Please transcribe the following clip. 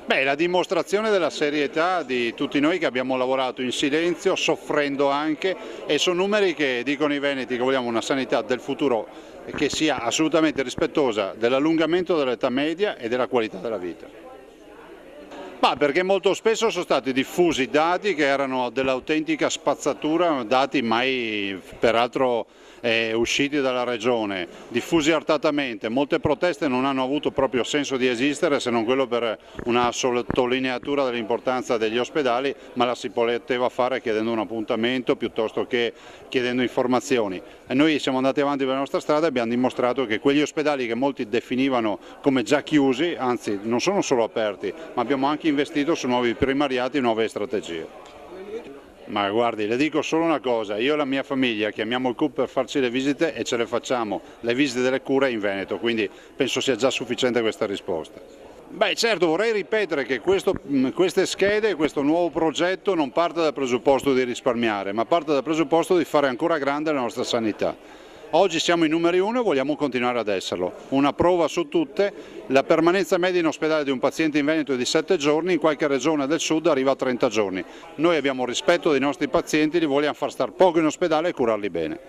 Beh, la dimostrazione della serietà di tutti noi che abbiamo lavorato in silenzio, soffrendo anche, e sono numeri che dicono i veneti che vogliamo una sanità del futuro che sia assolutamente rispettosa dell'allungamento dell'età media e della qualità della vita. Ma perché molto spesso sono stati diffusi dati che erano dell'autentica spazzatura, dati mai peraltro usciti dalla regione, diffusi artatamente. Molte proteste non hanno avuto proprio senso di esistere se non quello per una sottolineatura dell'importanza degli ospedali, ma la si poteva fare chiedendo un appuntamento piuttosto che chiedendo informazioni. E noi siamo andati avanti per la nostra strada e abbiamo dimostrato che quegli ospedali che molti definivano come già chiusi, anzi non sono solo aperti, ma abbiamo anche investito su nuovi primariati e nuove strategie. Ma guardi, le dico solo una cosa, io e la mia famiglia chiamiamo il CUP per farci le visite e ce le facciamo, le visite delle cure in Veneto, quindi penso sia già sufficiente questa risposta. Beh certo, vorrei ripetere che queste schede, questo nuovo progetto non parte dal presupposto di risparmiare, ma parte dal presupposto di fare ancora grande la nostra sanità. Oggi siamo i numeri uno e vogliamo continuare ad esserlo. Una prova su tutte, la permanenza media in ospedale di un paziente in Veneto è di 7 giorni, in qualche regione del sud arriva a 30 giorni. Noi abbiamo rispetto dei nostri pazienti, li vogliamo far stare poco in ospedale e curarli bene.